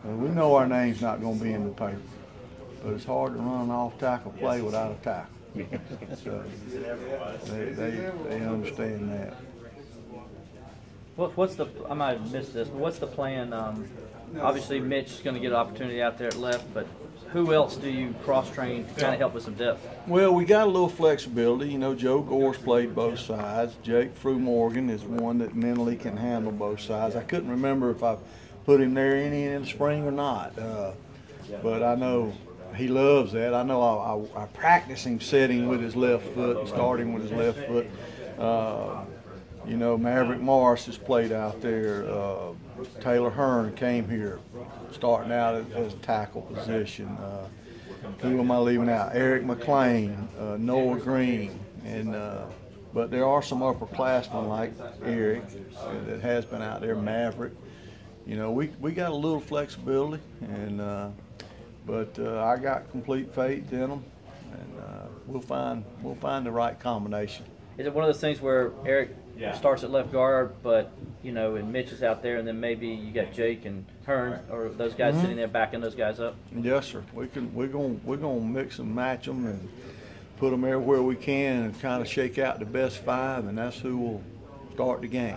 We know our name's not going to be in the paper, but it's hard to run an off-tackle play without a tackle. So they understand that. What's the? I might have missed this, but what's the plan? Obviously, Mitch is going to get an opportunity out there at left, but who else do you cross-train to kind of help with some depth? Well, we got a little flexibility. You know, Joe Gore's played both sides. Jake Frew-Morgan is one that mentally can handle both sides. I couldn't remember if I put him there any in the spring or not, but I know he loves that. I know I practice him setting with his left foot and starting with his left foot. You know, Maverick Morris has played out there. Taylor Hearn came here starting out as a tackle position. Who am I leaving out? Eric McLean, Noah Green, and but there are some upperclassmen like Eric that has been out there, Maverick. You know, we got a little flexibility, and but I got complete faith in them, and we'll find the right combination. Is it one of those things where Eric starts at left guard, but you know, and Mitch is out there, and then maybe you got Jake and Hearn or those guys sitting there backing those guys up? Yes, sir. We're gonna mix and match them and put them everywhere we can and kind of shake out the best five, and that's who will start the game.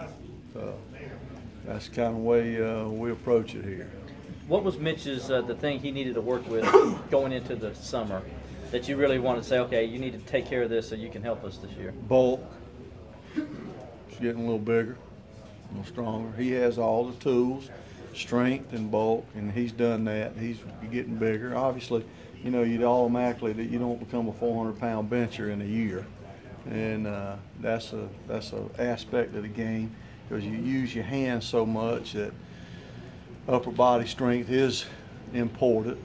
That's kind of the way we approach it here. What was Mitch's the thing he needed to work with going into the summer that you really wanted to say, okay, you need to take care of this so you can help us this year? Bulk. He's getting a little bigger, a little stronger. He has all the tools, strength and bulk, and he's done that. He's getting bigger. Obviously, you know, you'd automatically that you don't become a 400-pound bencher in a year, and that's a aspect of the game because you use your hands so much that upper body strength is important.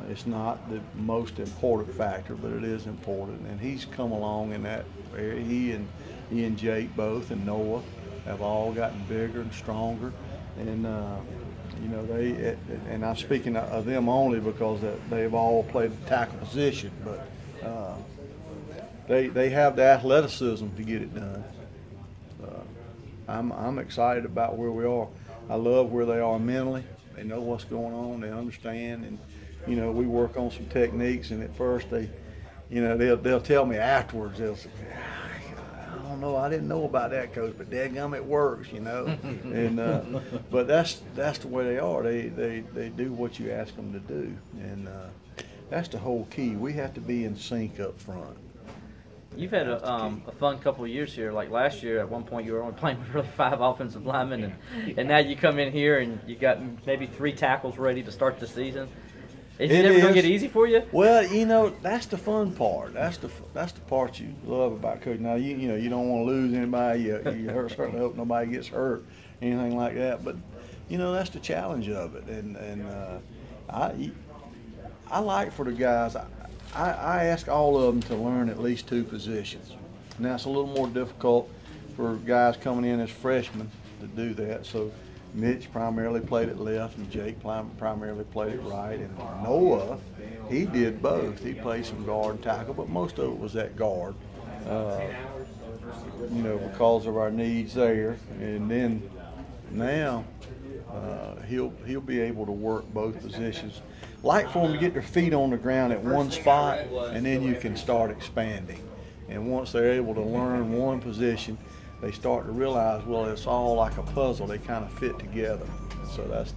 It's not the most important factor, but it is important, and he's come along in that area. He and Jake both and Noah have all gotten bigger and stronger, and you know, and I'm speaking of them only because they've all played the tackle position, but they have the athleticism to get it done. I'm excited about where we are. I love where they are mentally. They know what's going on. They understand, and you know, we work on some techniques. And at first, they'll tell me afterwards. They'll say, "I don't know. I didn't know about that, coach, but dadgum, it works." You know, and but that's the way they are. They do what you ask them to do, and that's the whole key. We have to be in sync up front. You've had a fun couple of years here. Like last year, at one point, you were only playing with really 5 offensive linemen, and now you come in here and you got maybe 3 tackles ready to start the season. Is it ever going to get easy for you? Well, you know, that's the fun part. That's the part you love about coaching. Now, you know, you don't want to lose anybody. You certainly hope nobody gets hurt, anything like that. But you know, that's the challenge of it. And I like for the guys. I ask all of them to learn at least 2 positions. Now, it's a little more difficult for guys coming in as freshmen to do that. So Mitch primarily played at left, and Jake primarily played at right. And Noah, he did both. He played some guard and tackle, but most of it was at guard, you know, because of our needs there. And then now he'll be able to work both positions. Like for them to get their feet on the ground at one spot, and then you can start expanding. And once they're able to learn one position, they start to realize, well, it's all like a puzzle. They kind of fit together. So that's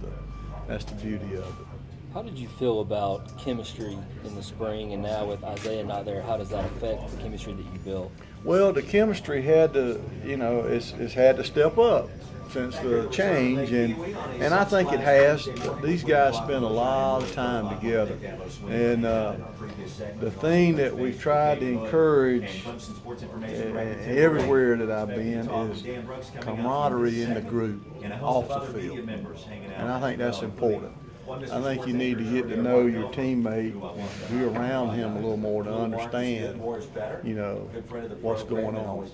the beauty of it. How did you feel about chemistry in the spring, and now with Isaiah not there, how does that affect the chemistry that you built? Well, the chemistry had to, you know, it's had to step up since the change, and I think it has. These guys spend a lot of time together, and the thing that we've tried to encourage everywhere that I've been is camaraderie in the group off the field, and I think that's important. I think you need to get to know your teammate, be around him a little more to understand, you know, what's going on.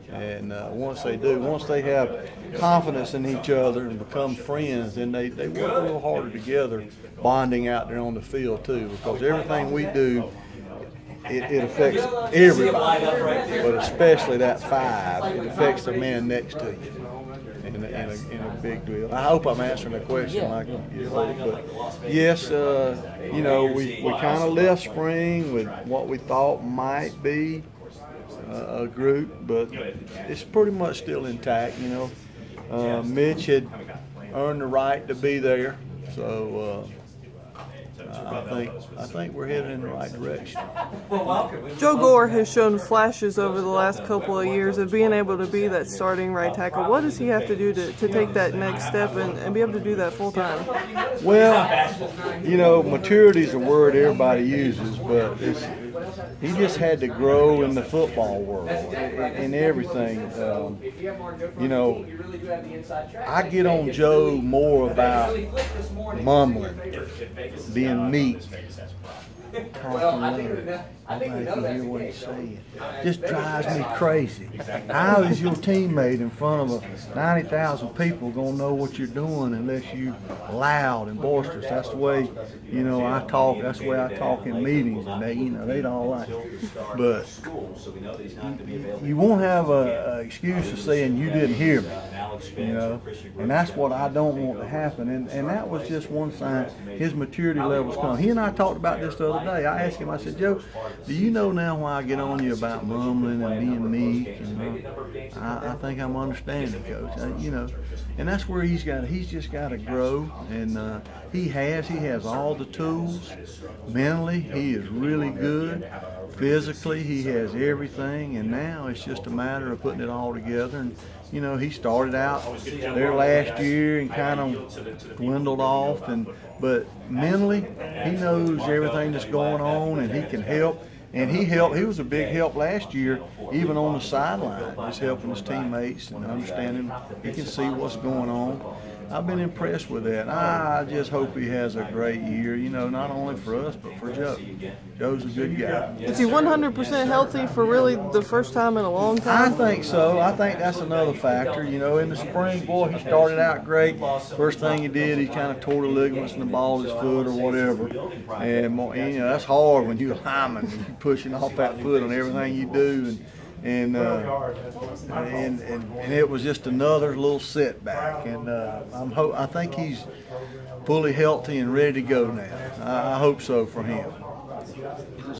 And once they do, once they have confidence in each other and become friends, then they work a little harder together, bonding out there on the field too, because everything we do, it affects everybody, but especially that 5. It affects the man next to you in a big deal. I hope I'm answering the question Yeah. like you hope. But yes, you know, we kind of left spring with what we thought might be a group, but it's pretty much still intact. You know, Mitch had earned the right to be there, so I think we're headed in the right direction. Joe Gore has shown flashes over the last couple of years of being able to be that starting right tackle. What does he have to do to take that next step and be able to do that full time? Well, you know, maturity is a word everybody uses, but he just had to grow in the football world, in everything. You know, I get on Joe more about mumbling, being meek, talking loud. Nobody can hear what he's saying. Just drives me crazy. How is your teammate in front of 90,000 people gonna know what you're doing unless you loud and boisterous? That's the way, you know, I talk. That's the way I talk in meetings, and they don't like it. But you won't have a excuse of saying you didn't hear me, you know, and that's what I don't want to happen. And that was just one sign his maturity level's come. He and I talked about this the other day. I asked him, I said, Joe, do you know now why I get on you about mumbling and being meek? And I think I'm understanding, Coach. You know, and that's where he's just got to grow, and he has all the tools. Mentally, he is really good. Physically, he has everything, and now it's just a matter of putting it all together. And you know, he started out there last year and kind of dwindled off, but mentally, he knows everything that's going on, and he can help. And he was a big help last year, even on the sideline, just helping his teammates and understanding. He can see what's going on. I've been impressed with that. I just hope he has a great year, you know, not only for us, but for Joe. Joe's a good guy. Is he 100% healthy for really the first time in a long time? I think so. I think that's another factor. You know, in the spring, boy, he started out great. First thing he did, he kind of tore the ligaments in the ball of his foot or whatever. And you know, that's hard when you're a lineman and you're pushing off that foot on everything you do. And it was just another little setback, and I think he's fully healthy and ready to go now. I hope so for him.